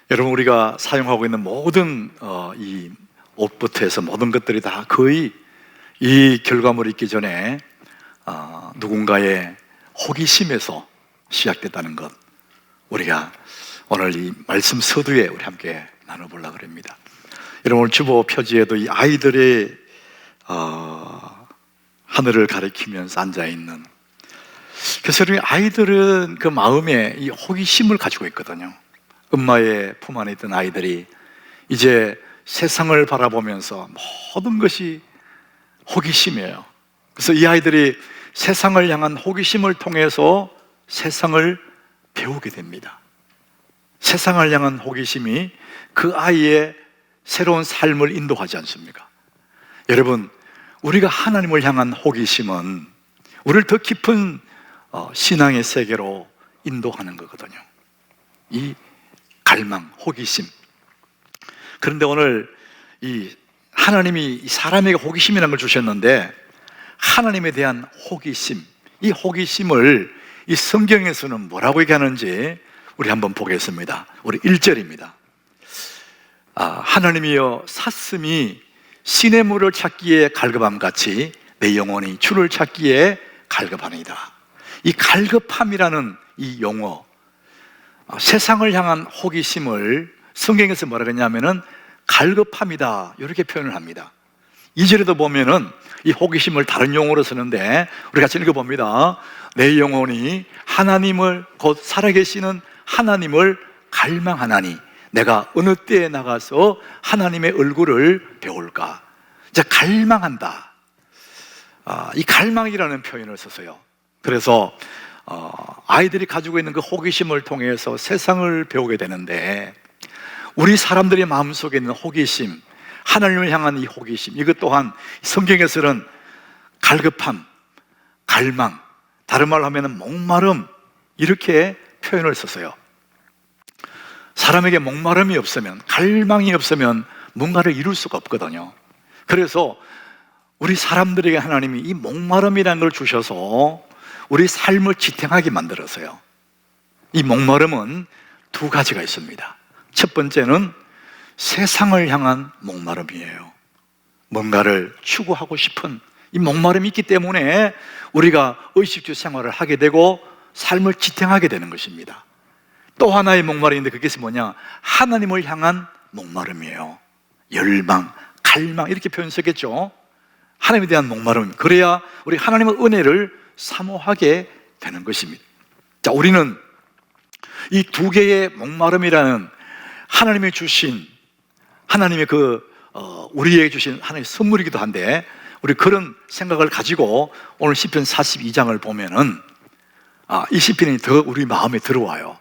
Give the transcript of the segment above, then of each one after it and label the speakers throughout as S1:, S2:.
S1: 여러분, 우리가 사용하고 있는 모든 이 옷부터 해서 모든 것들이 다 거의 이 결과물이 있기 전에 누군가의 호기심에서 시작됐다는 것, 우리가 오늘 이 말씀 서두에 우리 함께 나눠보려고 합니다. 여러분, 오늘 주보 표지에도 이 아이들의 하늘을 가리키면서 앉아있는, 그래서 여러분, 아이들은 그 마음에 이 호기심을 가지고 있거든요. 엄마의 품 안에 있던 아이들이 이제 세상을 바라보면서 모든 것이 호기심이에요. 그래서 이 아이들이 세상을 향한 호기심을 통해서 세상을 배우게 됩니다. 세상을 향한 호기심이 그 아이의 새로운 삶을 인도하지 않습니까? 여러분, 우리가 하나님을 향한 호기심은 우리를 더 깊은 신앙의 세계로 인도하는 거거든요. 이 갈망, 호기심. 그런데 오늘 이 하나님이 사람에게 호기심이라는 걸 주셨는데, 하나님에 대한 호기심, 이 호기심을 이 성경에서는 뭐라고 얘기하는지 우리 한번 보겠습니다. 우리 1절입니다. 하나님이여, 사슴이 시냇물을 찾기에 갈급함 같이 내 영혼이 주를 찾기에 갈급하니이다. 이 갈급함이라는 이 용어, 세상을 향한 호기심을 성경에서 뭐라고 했냐면은 갈급함이다, 이렇게 표현을 합니다. 2절에도 보면은 이 호기심을 다른 용어로 쓰는데, 우리 같이 읽어봅니다. 내 영혼이 하나님을, 곧 살아계시는 하나님을 갈망하나니 내가 어느 때에 나가서 하나님의 얼굴을 배울까. 이제 갈망한다, 이 갈망이라는 표현을 썼어요. 그래서 아이들이 가지고 있는 그 호기심을 통해서 세상을 배우게 되는데, 우리 사람들의 마음속에 있는 호기심, 하나님을 향한 이 호기심, 이것 또한 성경에서는 갈급함, 갈망, 다른 말로 하면 목마름, 이렇게 표현을 썼어요. 사람에게 목마름이 없으면, 갈망이 없으면 뭔가를 이룰 수가 없거든요. 그래서 우리 사람들에게 하나님이 이 목마름이라는 걸 주셔서 우리 삶을 지탱하게 만들었어요. 이 목마름은 두 가지가 있습니다. 첫 번째는 세상을 향한 목마름이에요. 뭔가를 추구하고 싶은 이 목마름이 있기 때문에 우리가 의식주 생활을 하게 되고 삶을 지탱하게 되는 것입니다. 또 하나의 목마름인데, 그게 뭐냐? 하나님을 향한 목마름이에요. 열망, 갈망, 이렇게 표현했겠죠. 하나님에 대한 목마름, 그래야 우리 하나님의 은혜를 사모하게 되는 것입니다. 자, 우리는 이 두 개의 목마름이라는 하나님이 주신, 하나님의 우리에게 주신 하나님의 선물이기도 한데, 우리 그런 생각을 가지고 오늘 시편 42장을 보면은 이 시편이 더 우리 마음에 들어와요.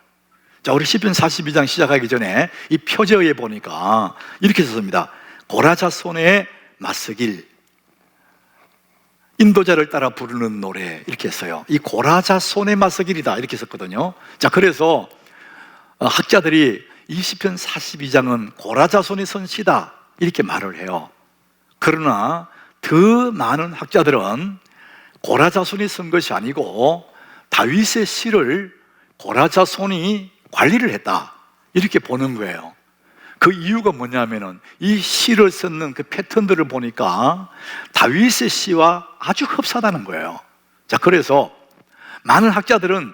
S1: 자, 우리 시편 42장 시작하기 전에 이 표제어에 보니까 이렇게 썼습니다. 고라자손의 맞서길, 인도자를 따라 부르는 노래, 이렇게 했어요. 이 고라자손의 맞서길이다, 이렇게 썼거든요. 자, 그래서 학자들이 이 시편 42장은 고라자손이 쓴 시다, 이렇게 말을 해요. 그러나 더 많은 학자들은 고라자손이 쓴 것이 아니고 다윗의 시를 고라자손이 관리를 했다, 이렇게 보는 거예요. 그 이유가 뭐냐면은 이 시를 쓰는 그 패턴들을 보니까 다윗의 시와 아주 흡사하다는 거예요. 자, 그래서 많은 학자들은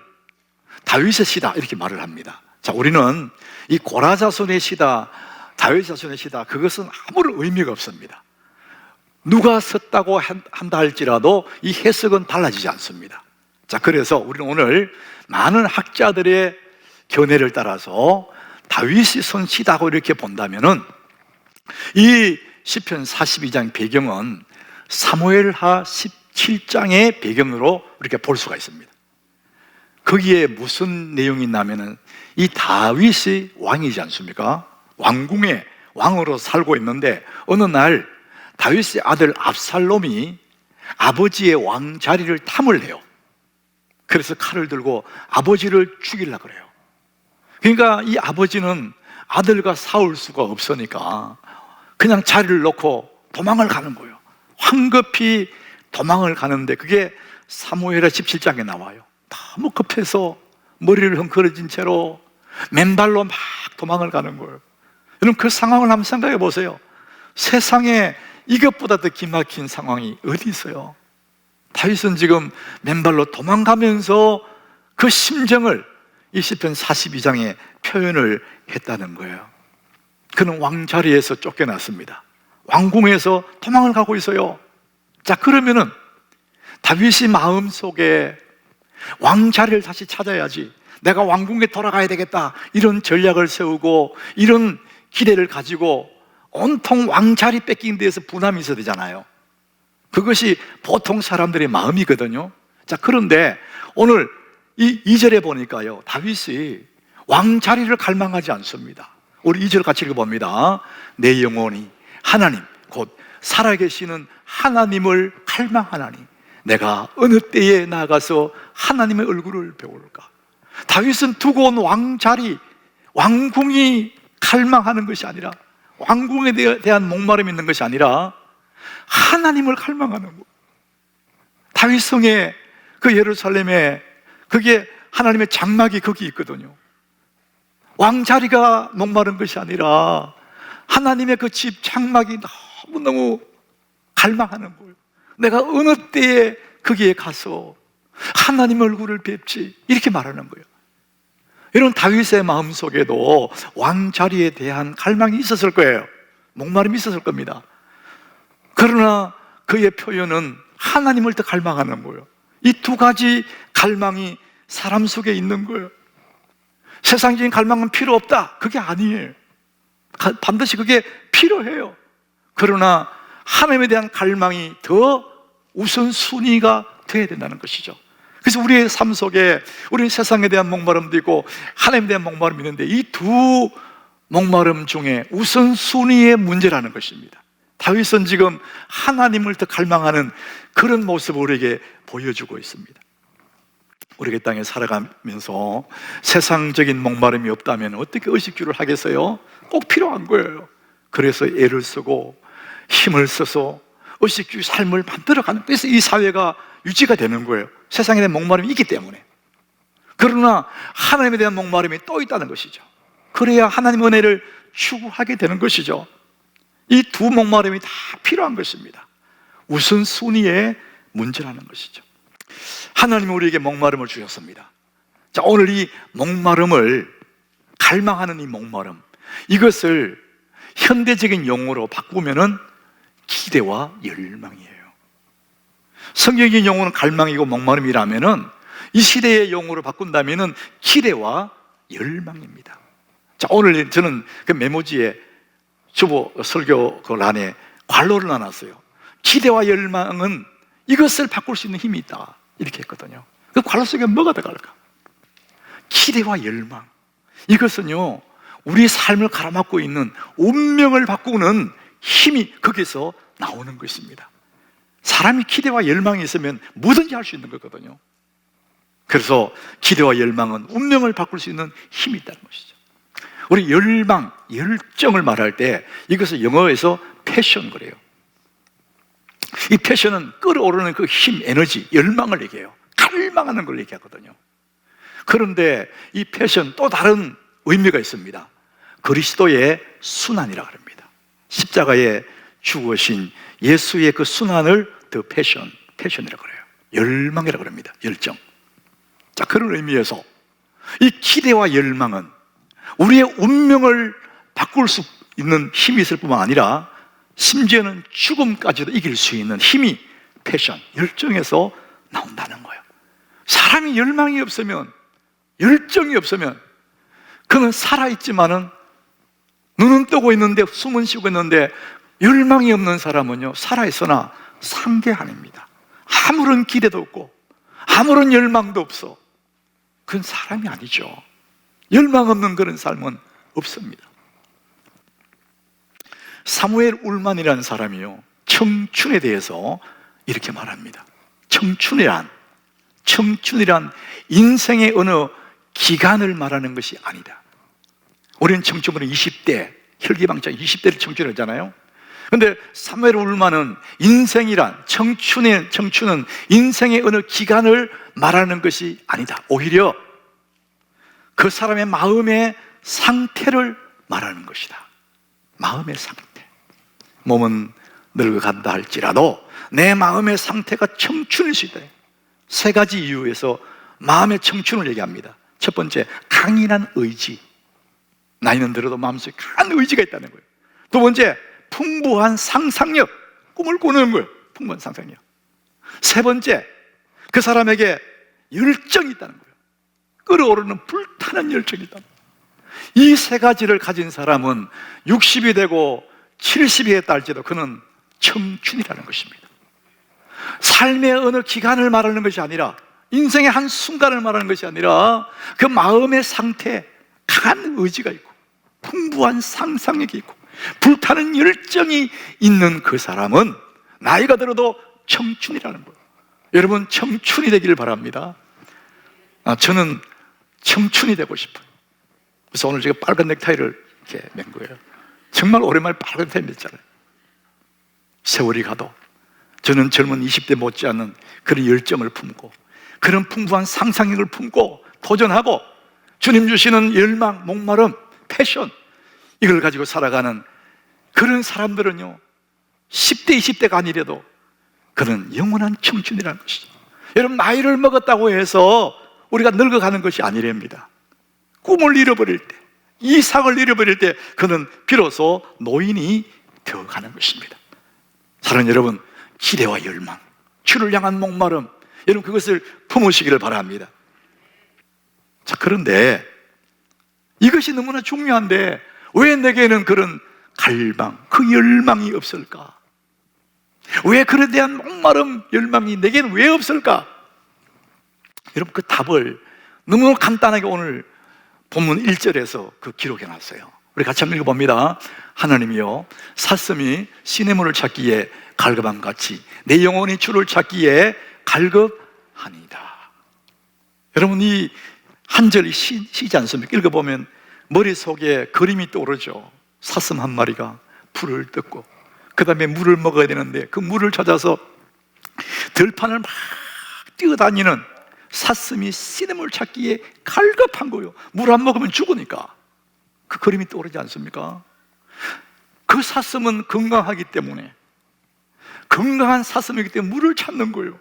S1: 다윗의 시다, 이렇게 말을 합니다. 자, 우리는 이 고라자손의 시다, 다윗 자손의 시다, 그것은 아무런 의미가 없습니다. 누가 썼다고 한다 할지라도 이 해석은 달라지지 않습니다. 자, 그래서 우리는 오늘 많은 학자들의 견해를 따라서 다윗이 쓴 시다고 이렇게 본다면은, 이 시편 42장 배경은 사무엘하 17장의 배경으로 이렇게 볼 수가 있습니다. 거기에 무슨 내용이 있냐면은 이 다윗이 왕이지 않습니까? 왕궁의 왕으로 살고 있는데, 어느 날 다윗의 아들 압살롬이 아버지의 왕 자리를 탐을 해요. 그래서 칼을 들고 아버지를 죽이려고 그래요. 그러니까 이 아버지는 아들과 싸울 수가 없으니까 그냥 자리를 놓고 도망을 가는 거예요. 황급히 도망을 가는데, 그게 사무엘하 17장에 나와요. 너무 급해서 머리를 헝클어진 채로 맨발로 막 도망을 가는 거예요. 여러분, 그 상황을 한번 생각해 보세요. 세상에 이것보다 더 기막힌 상황이 어디 있어요? 다윗은 지금 맨발로 도망가면서 그 심정을 이 시편 42장에 표현을 했다는 거예요. 그는 왕자리에서 쫓겨났습니다. 왕궁에서 도망을 가고 있어요. 자, 그러면은 다윗이 마음속에 왕자리를 다시 찾아야지, 내가 왕궁에 돌아가야 되겠다, 이런 전략을 세우고 이런 기대를 가지고 온통 왕자리 뺏긴 데에서 분함이 있어야 되잖아요. 그것이 보통 사람들의 마음이거든요. 자, 그런데 오늘 이 2절에 보니까요, 다윗이 왕자리를 갈망하지 않습니다. 우리 2절 같이 읽어봅니다. 내 영혼이 하나님 곧 살아계시는 하나님을 갈망하나니 내가 어느 때에 나가서 하나님의 얼굴을 배울까? 다윗은 두고 온 왕자리, 왕궁이 갈망하는 것이 아니라, 왕궁에 대한 목마름이 있는 것이 아니라 하나님을 갈망하는 것. 다윗 성에, 그 예루살렘에 그게 하나님의 장막이 거기 있거든요. 왕자리가 목마른 것이 아니라 하나님의 그 집 장막이 너무너무 갈망하는 거예요. 내가 어느 때에 거기에 가서 하나님의 얼굴을 뵙지, 이렇게 말하는 거예요. 이런 다윗의 마음속에도 왕자리에 대한 갈망이 있었을 거예요. 목마름이 있었을 겁니다. 그러나 그의 표현은 하나님을 더 갈망하는 거예요. 이 두 가지 갈망이 사람 속에 있는 거예요. 세상적인 갈망은 필요 없다, 그게 아니에요. 반드시 그게 필요해요. 그러나 하나님에 대한 갈망이 더 우선순위가 되어야 된다는 것이죠. 그래서 우리의 삶 속에 우리는 세상에 대한 목마름도 있고 하나님에 대한 목마름이 있는데, 이 두 목마름 중에 우선순위의 문제라는 것입니다. 다윗은 지금 하나님을 더 갈망하는 그런 모습을 우리에게 보여주고 있습니다. 우리가 이 땅에 살아가면서 세상적인 목마름이 없다면 어떻게 의식주를 하겠어요? 꼭 필요한 거예요. 그래서 애를 쓰고 힘을 써서 의식주의 삶을 만들어가는, 그래서 이 사회가 유지가 되는 거예요. 세상에 대한 목마름이 있기 때문에. 그러나 하나님에 대한 목마름이 또 있다는 것이죠. 그래야 하나님의 은혜를 추구하게 되는 것이죠. 이 두 목마름이 다 필요한 것입니다. 우선순위의 문제라는 것이죠. 하나님은 우리에게 목마름을 주셨습니다. 자, 오늘 이 목마름을, 갈망하는 이 목마름, 이것을 현대적인 용어로 바꾸면은 기대와 열망이에요. 성경의 용어는 갈망이고 목마름이라면은 이 시대의 용어로 바꾼다면은 기대와 열망입니다. 자, 오늘 저는 그 메모지에 주보 설교 그 란에 괄호를 나눴어요. 기대와 열망은 이것을 바꿀 수 있는 힘이 있다, 이렇게 했거든요. 그 괄호 속에 뭐가 들어갈까? 기대와 열망, 이것은요 우리 삶을 가로막고 있는 운명을 바꾸는 힘이 거기서 나오는 것입니다. 사람이 기대와 열망이 있으면 뭐든지 할 수 있는 거거든요. 그래서 기대와 열망은 운명을 바꿀 수 있는 힘이 있다는 것이죠. 우리 열망, 열정을 말할 때 이것을 영어에서 패션 그래요. 이 패션은 끌어오르는 그 힘, 에너지, 열망을 얘기해요. 갈망하는 걸 얘기하거든요. 그런데 이 패션 또 다른 의미가 있습니다. 그리스도의 순환이라고 합니다. 십자가에 죽으신 예수의 그 순환을 더 패션이라고 그래요. 열망이라고 합니다. 열정. 자, 그런 의미에서 이 기대와 열망은 우리의 운명을 바꿀 수 있는 힘이 있을 뿐만 아니라 심지어는 죽음까지도 이길 수 있는 힘이 패션, 열정에서 나온다는 거예요. 사람이 열망이 없으면, 열정이 없으면 그는 살아있지만은 눈은 뜨고 있는데 숨은 쉬고 있는데, 열망이 없는 사람은요 살아있으나 상대한입니다. 아무런 기대도 없고 아무런 열망도 없어. 그건 사람이 아니죠. 열망 없는 그런 삶은 없습니다. 사무엘 울만이라는 사람이요 청춘에 대해서 이렇게 말합니다. 청춘이란 인생의 어느 기간을 말하는 것이 아니다. 우리는 청춘은 20대, 혈기방장 20대를 청춘을 하잖아요. 그런데 사무엘 울만은 인생이란, 청춘은 인생의 어느 기간을 말하는 것이 아니다. 오히려 그 사람의 마음에 말하는 것이다. 마음의 상태. 몸은 늙어간다 할지라도 내 마음의 상태가 청춘일 수 있다. 세 가지 이유에서 마음의 청춘을 얘기합니다. 첫 번째, 강인한 의지. 나이는 들어도 마음속에 강한 의지가 있다는 거예요. 두 번째, 풍부한 상상력. 꿈을 꾸는 거예요. 풍부한 상상력. 세 번째, 그 사람에게 열정이 있다는 거예요. 끓어오르는 불타는 열정이 있다. 이 세 가지를 가진 사람은 60이 되고 70이 됐다 할지라도 그는 청춘이라는 것입니다. 삶의 어느 기간을 말하는 것이 아니라, 인생의 한 순간을 말하는 것이 아니라, 그 마음의 상태, 강한 의지가 있고 풍부한 상상력이 있고 불타는 열정이 있는 그 사람은 나이가 들어도 청춘이라는 거예요. 여러분, 청춘이 되기를 바랍니다. 저는 청춘이 되고 싶어요. 그래서 오늘 제가 빨간 넥타이를 이렇게 맨 거예요. 정말 오랜만에 빨간 넥타이 맸잖아요. 세월이 가도 저는 젊은 20대 못지않은 그런 열정을 품고, 그런 풍부한 상상력을 품고 도전하고, 주님 주시는 열망, 목마름, 패션, 이걸 가지고 살아가는 그런 사람들은요, 10대, 20대가 아니라도 그는 영원한 청춘이라는 것이죠. 여러분, 나이를 먹었다고 해서 우리가 늙어가는 것이 아니랍니다. 꿈을 잃어버릴 때, 이상을 잃어버릴 때 그는 비로소 노인이 되어가는 것입니다. 사랑하는 여러분, 기대와 열망, 주를 향한 목마름, 여러분 그것을 품으시기를 바랍니다. 자, 그런데 이것이 너무나 중요한데 왜 내게는 그런 갈망, 그 열망이 없을까? 왜 그에 대한 목마름, 열망이 내게는 왜 없을까? 여러분, 그 답을 너무 간단하게 오늘 본문 1절에서 그 기록해 놨어요. 우리 같이 한번 읽어봅니다. 하나님이여, 사슴이 시냇물을 찾기에 갈급함 같이 내 영혼이 주를 찾기에 갈급하니다. 여러분, 이 한 절이 시지 않습니까? 읽어보면 머릿속에 그림이 떠오르죠. 사슴 한 마리가 풀을 뜯고 그 다음에 물을 먹어야 되는데 그 물을 찾아서 들판을 막 뛰어다니는 사슴이 시냇물 찾기에 갈급한 거예요. 물 안 먹으면 죽으니까. 그 그림이 떠오르지 않습니까? 그 사슴은 건강하기 때문에, 건강한 사슴이기 때문에 물을 찾는 거예요.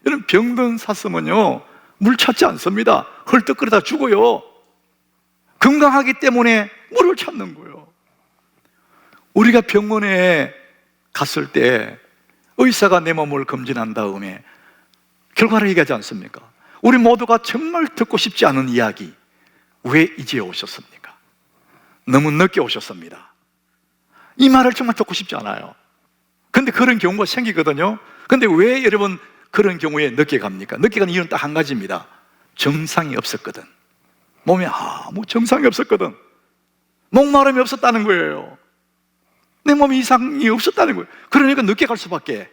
S1: 여러분, 병든 사슴은요 물 찾지 않습니다. 헐떡거리다 죽어요. 건강하기 때문에 물을 찾는 거예요. 우리가 병원에 갔을 때 의사가 내 몸을 검진한 다음에 결과를 얘기하지 않습니까? 우리 모두가 정말 듣고 싶지 않은 이야기, 왜 이제 오셨습니까? 너무 늦게 오셨습니다. 이 말을 정말 듣고 싶지 않아요. 근데 그런 경우가 생기거든요. 근데 왜 여러분 그런 경우에 늦게 갑니까? 늦게 가는 이유는 딱 한 가지입니다. 정상이 없었거든. 몸에 아무 정상이 없었거든. 목마름이 없었다는 거예요. 내 몸에 이상이 없었다는 거예요. 그러니까 늦게 갈 수밖에.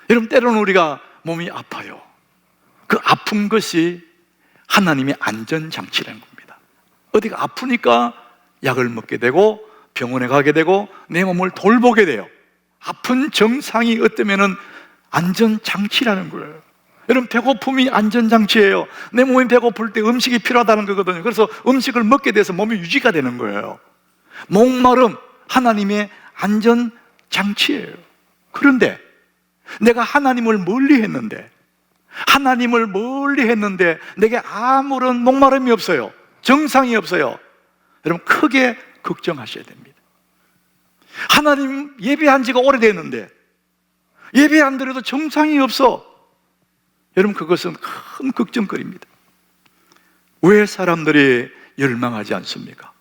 S1: 여러분, 때로는 우리가 몸이 아파요. 그 아픈 것이 하나님의 안전장치라는 겁니다. 어디가 아프니까 약을 먹게 되고 병원에 가게 되고 내 몸을 돌보게 돼요. 아픈 정상이 어쩌면은 안전장치라는 거예요. 여러분, 배고픔이 안전장치예요. 내 몸이 배고플 때 음식이 필요하다는 거거든요. 그래서 음식을 먹게 돼서 몸이 유지가 되는 거예요. 목마름, 하나님의 안전장치예요. 그런데 내가 하나님을 멀리 했는데 내게 아무런 목마름이 없어요. 정상이 없어요. 여러분, 크게 걱정하셔야 됩니다. 하나님 예배한 지가 오래됐는데 예배 안 드려도 정상이 없어. 여러분, 그것은 큰 걱정거리입니다. 왜 사람들이 열망하지 않습니까?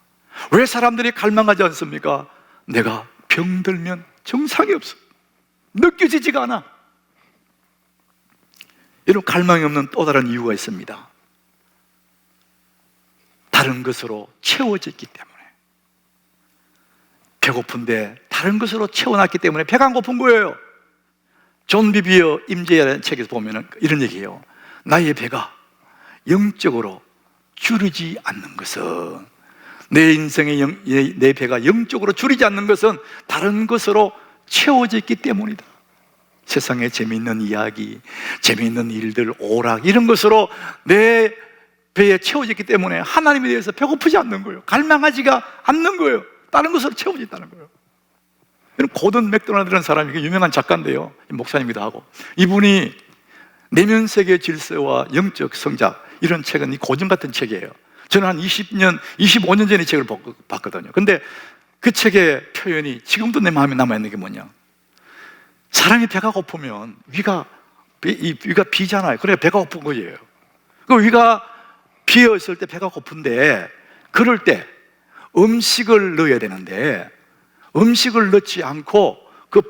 S1: 왜 사람들이 갈망하지 않습니까? 내가 병들면 정상이 없어. 느껴지지가 않아. 여러분, 갈망이 없는 또 다른 이유가 있습니다. 다른 것으로 채워졌기 때문에. 배고픈데 다른 것으로 채워놨기 때문에 배가 안 고픈 거예요. 존 비비어 임재라는 책에서 보면 이런 얘기해요. 나의 배가 영적으로 줄이지 않는 것은, 내 인생의 내 배가 영적으로 줄이지 않는 것은 다른 것으로 채워져 있기 때문이다. 세상에 재미있는 이야기, 재미있는 일들, 오락, 이런 것으로 내 배에 채워졌기 때문에 하나님에 대해서 배고프지 않는 거예요. 갈망하지가 않는 거예요. 다른 것으로 채워졌다는 거예요. 고든 맥도날드라는 사람이 유명한 작가인데요, 목사님이기도 하고, 이분이 내면 세계 질서와 영적 성장, 이런 책은 이 고전 같은 책이에요. 저는 한 20년, 25년 전에 이 책을 봤거든요. 근데 그 책의 표현이 지금도 내 마음에 남아있는 게 뭐냐, 사람이 배가 고프면 위가 비잖아요. 그래 배가 고픈 거예요. 그 위가 비어 있을 때 배가 고픈데, 그럴 때 음식을 넣어야 되는데 음식을 넣지 않고 그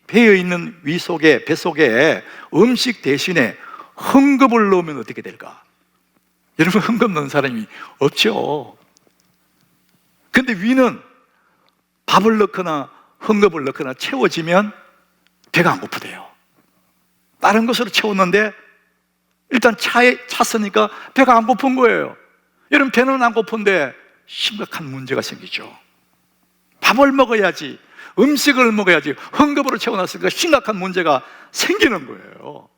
S1: 배어 있는 위 속에, 배 속에 음식 대신에 헝겊을 넣으면 어떻게 될까? 여러분, 헝겊 넣는 사람이 없죠. 근데 위는 밥을 넣거나 헝겊을 넣거나 채워지면 배가 안 고프대요. 다른 것으로 채웠는데 일단 차에 찼으니까 배가 안 고픈 거예요. 여러분, 배는 안 고픈데 심각한 문제가 생기죠. 밥을 먹어야지, 음식을 먹어야지, 헝겊으로 채워놨으니까 심각한 문제가 생기는 거예요.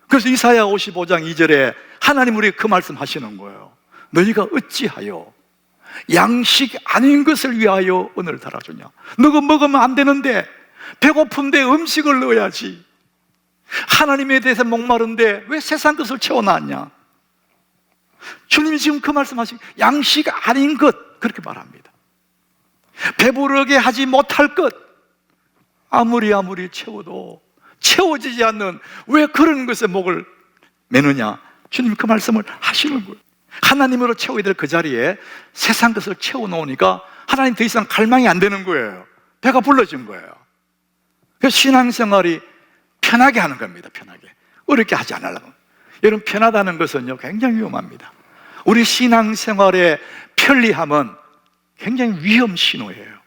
S1: 그래서 이사야 55장 2절에 하나님 우리 그 말씀 하시는 거예요. 너희가 어찌하여 양식 아닌 것을 위하여 은을 달아주냐? 너가 먹으면 안 되는데, 배고픈데 음식을 넣어야지. 하나님에 대해서 목마른데 왜 세상 것을 채워놨냐? 주님이 지금 그 말씀하시고, 양식 아닌 것, 그렇게 말합니다. 배부르게 하지 못할 것, 아무리 채워도 채워지지 않는, 왜 그런 것에 목을 매느냐? 주님이 그 말씀을 하시는 거예요. 하나님으로 채워야 될 그 자리에 세상 것을 채워놓으니까 하나님 더 이상 갈망이 안 되는 거예요. 배가 불러진 거예요. 그래서 신앙생활이 편하게 하는 겁니다. 편하게, 어렵게 하지 않으려고. 여러분, 편하다는 것은요 굉장히 위험합니다. 우리 신앙생활의 편리함은 굉장히 위험 신호예요.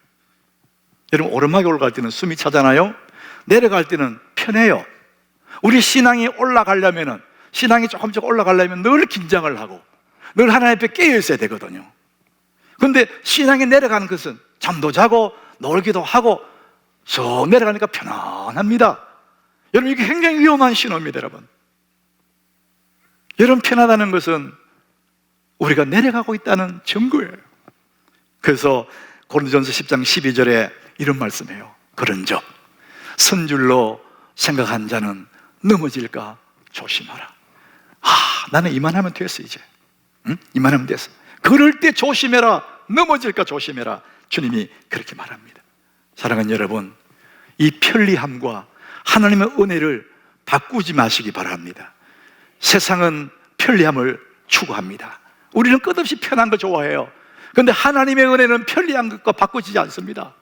S1: 여러분, 오르막에 올라갈 때는 숨이 차잖아요. 내려갈 때는 편해요. 우리 신앙이 올라가려면은, 신앙이 조금씩 올라가려면 늘 긴장을 하고 늘 하나님 앞에 깨어 있어야 되거든요. 그런데 신앙이 내려가는 것은 잠도 자고 놀기도 하고 쏙 내려가니까 편안합니다. 여러분, 이게 굉장히 위험한 신호입니다. 여러분, 편하다는 것은 우리가 내려가고 있다는 증거예요. 그래서 고린도전서 10장 12절에 이런 말씀해요. 그런즉 선줄로 생각한 자는 넘어질까 조심하라. 나는 이만하면 됐어, 이제. 이만하면 됐어. 그럴 때 조심해라. 넘어질까 조심해라. 주님이 그렇게 말합니다. 사랑하는 여러분, 이 편리함과 하나님의 은혜를 바꾸지 마시기 바랍니다. 세상은 편리함을 추구합니다. 우리는 끝없이 편한 거 좋아해요. 그런데 하나님의 은혜는 편리한 것과 바꾸지 않습니다.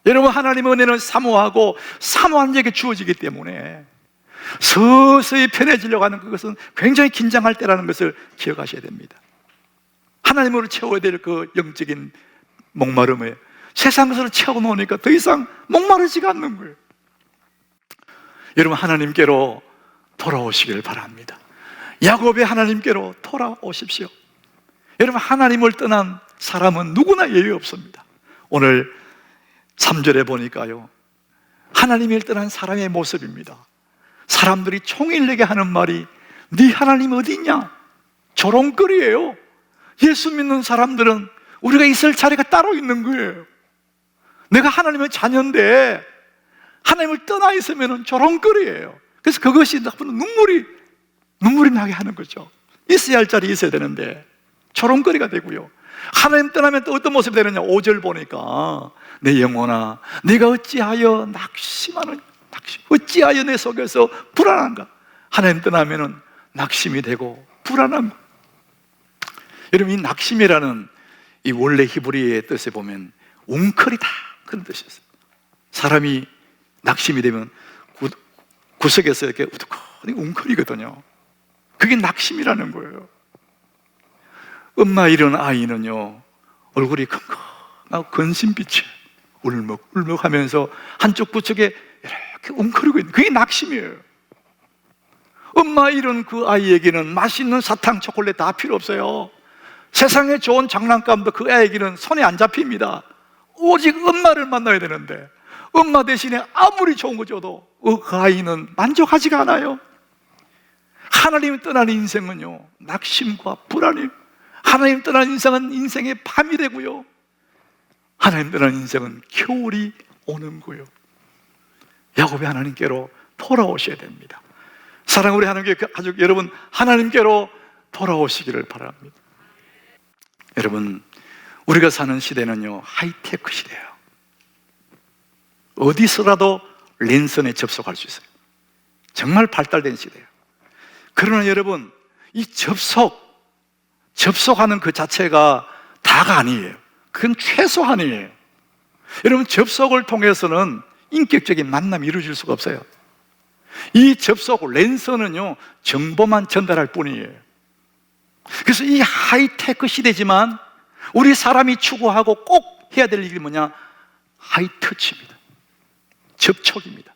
S1: 여러분, 하나님의 은혜는 사모하고 사모한 자에게 주어지기 때문에 서서히 편해지려고 하는 그것은 굉장히 긴장할 때라는 것을 기억하셔야 됩니다. 하나님으로 채워야 될 그 영적인 목마름에 세상 것으로 채워놓으니까 더 이상 목마르지가 않는 거예요. 여러분, 하나님께로 돌아오시길 바랍니다. 야곱의 하나님께로 돌아오십시오. 여러분, 하나님을 떠난 사람은 누구나 예외 없습니다. 오늘 3절에 보니까요, 하나님을 떠난 사람의 모습입니다. 사람들이 총일내게 하는 말이 네 하나님 어디 있냐? 조롱거리예요. 예수 믿는 사람들은 우리가 있을 자리가 따로 있는 거예요. 내가 하나님의 자녀인데 하나님을 떠나 있으면 조롱거리예요. 그래서 그것이 눈물이 나게 하는 거죠. 있어야 할 자리 있어야 되는데 조롱거리가 되고요. 하나님 떠나면 또 어떤 모습이 되느냐? 5절 보니까 내 영혼아 네가 어찌하여 낙심하느냐? 어찌하여 내 속에서 불안한가? 하나님 떠나면 낙심이 되고 불안한 거. 여러분, 이 낙심이라는 이 원래 히브리어의 뜻에 보면 웅크리다, 그런 뜻이었어요. 사람이 낙심이 되면 구석에서 이렇게 우두커니 웅크리거든요. 그게 낙심이라는 거예요. 엄마 이런 아이는요, 얼굴이 킁킁하고 근심빛이 울먹울먹 하면서 한쪽 구석에 이렇게 웅크리고 있는, 그게 낙심이에요. 엄마 이런 그 아이에게는 맛있는 사탕, 초콜릿 다 필요 없어요. 세상에 좋은 장난감도 그 아이에게는 손에 안 잡힙니다. 오직 엄마를 만나야 되는데 엄마 대신에 아무리 좋은 거 줘도 그 아이는 만족하지가 않아요. 하나님 떠나는 인생은요, 낙심과 불안이, 하나님 떠나는 인생은 인생의 밤이 되고요, 하나님 떠나는 인생은 겨울이 오는 거요. 야곱이 하나님께로 돌아오셔야 됩니다. 사랑하는 우리 하나님께 가족 여러분, 하나님께로 돌아오시기를 바랍니다. 여러분, 우리가 사는 시대는요, 하이테크 시대예요. 어디서라도 랜선에 접속할 수 있어요. 정말 발달된 시대예요. 그러나 여러분, 이 접속하는 그 자체가 다가 아니에요. 그건 최소한이에요. 여러분, 접속을 통해서는 인격적인 만남이 이루어질 수가 없어요. 이 접속, 랜선은요, 정보만 전달할 뿐이에요. 그래서 이 하이테크 시대지만 우리 사람이 추구하고 꼭 해야 될 일이 뭐냐? 하이터치입니다. 접촉입니다.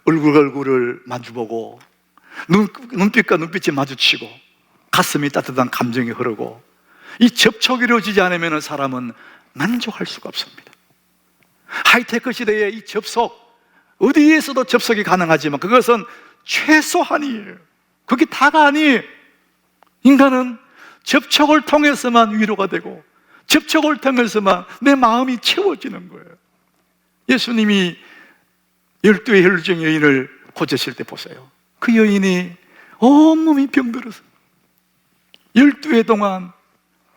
S1: 얼굴과 얼굴을 마주보고 눈빛과 눈빛이 마주치고 가슴이 따뜻한 감정이 흐르고, 이 접촉이 이루어지지 않으면 사람은 만족할 수가 없습니다. 하이테크 시대에 이 접속, 어디에서도 접속이 가능하지만 그것은 최소한이에요. 그게 다가 아니에요. 인간은 접촉을 통해서만 위로가 되고 접촉을 통해서만 내 마음이 채워지는 거예요. 예수님이 12의 혈루증 여인을 고치실 때 보세요. 그 여인이 온몸이 병들어서 12회 동안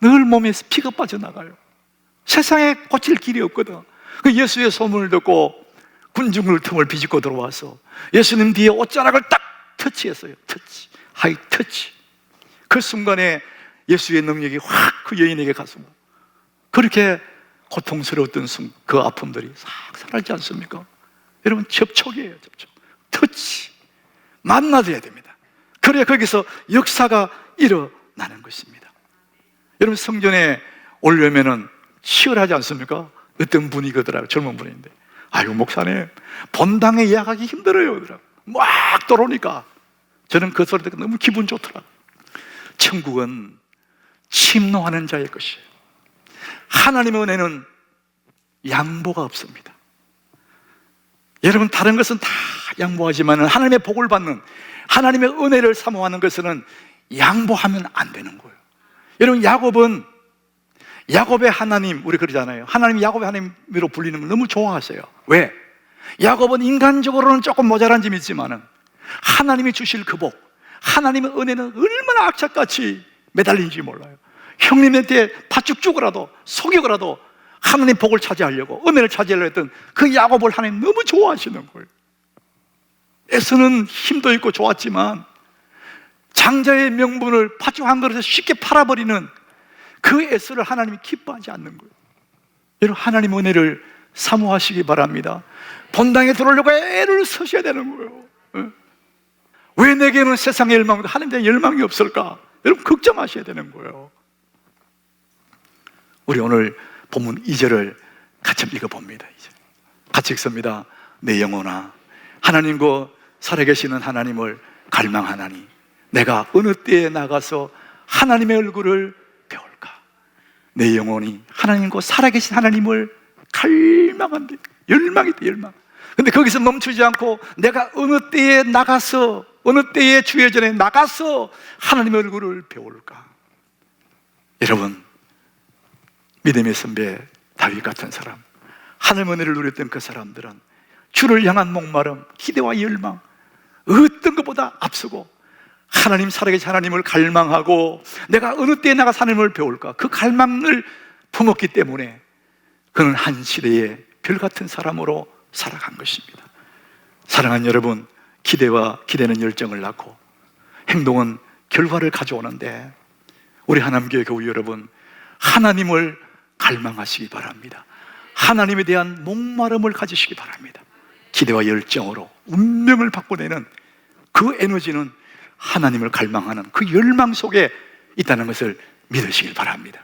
S1: 늘 몸에서 피가 빠져나가요. 세상에 고칠 길이 없거든. 그 예수의 소문을 듣고 군중을 틈을 비집고 들어와서 예수님 뒤에 옷자락을 딱 터치했어요. 터치, 하이 터치. 그 순간에 예수의 능력이 확 그 여인에게 갔습니다. 그렇게 고통스러웠던 그 아픔들이 싹 사라지지 않습니까? 여러분, 접촉이에요. 접촉, 터치. 만나줘야 됩니다. 그래야 거기서 역사가 일어나는 것입니다. 여러분, 성전에 오려면은 치열하지 않습니까? 어떤 분이 그러더라고요. 젊은 분인데, 아이고 목사님, 본당에 예약하기 힘들어요 그러더라고요. 막 들어오니까 저는 그 소리 듣고 너무 기분 좋더라고요. 천국은 침노하는 자의 것이에요. 하나님의 은혜는 양보가 없습니다. 여러분, 다른 것은 다 양보하지만 하나님의 복을 받는, 하나님의 은혜를 사모하는 것은 양보하면 안 되는 거예요. 여러분, 야곱의 하나님, 우리 그러잖아요. 하나님이 야곱의 하나님으로 불리는 걸 너무 좋아하세요. 왜? 야곱은 인간적으로는 조금 모자란 점이 있지만 하나님이 주실 그 복, 하나님의 은혜는 얼마나 악착같이 매달리는지 몰라요. 형님한테 팥죽 주고라도 속이고라도 하나님 복을 차지하려고, 은혜를 차지하려고 했던 그 야곱을 하나님 너무 좋아하시는 거예요. 에서는 힘도 있고 좋았지만 장자의 명분을 팥죽 한 그릇에 쉽게 팔아버리는 그 에서를 하나님이 기뻐하지 않는 거예요. 여러분, 하나님 은혜를 사모하시기 바랍니다. 본당에 들어오려고 애를 쓰셔야 되는 거예요. 왜 내게는 세상의 열망보다 하나님에 대한 열망이 없을까? 여러분, 걱정하셔야 되는 거예요. 우리 오늘 본문 2절을 같이 읽어봅니다. 같이 읽습니다. 내 영혼아, 하나님과 살아계시는 하나님을 갈망하나니 내가 어느 때에 나가서 하나님의 얼굴을 배울까? 내 영혼이 하나님과 살아계신 하나님을 갈망한대. 열망이다, 열망. 근데 거기서 멈추지 않고 내가 어느 때에 나가서, 어느 때에 주의 전에 나가서 하나님의 얼굴을 배울까? 여러분, 믿음의 선배 다윗 같은 사람, 하늘 은혜를 누렸던 그 사람들은 주를 향한 목마름, 기대와 열망, 어떤 것보다 앞서고 하나님, 살아계신 하나님을 갈망하고 내가 어느 때에 나가서 하나님을 배울까? 그 갈망을 품었기 때문에 그는 한 시대의 별같은 사람으로 살아간 것입니다. 사랑하는 여러분, 기대는 열정을 낳고 행동은 결과를 가져오는데 우리 하나님교회 교우 여러분, 하나님을 갈망하시기 바랍니다. 하나님에 대한 목마름을 가지시기 바랍니다. 기대와 열정으로 운명을 바꿔내는 그 에너지는 하나님을 갈망하는 그 열망 속에 있다는 것을 믿으시길 바랍니다.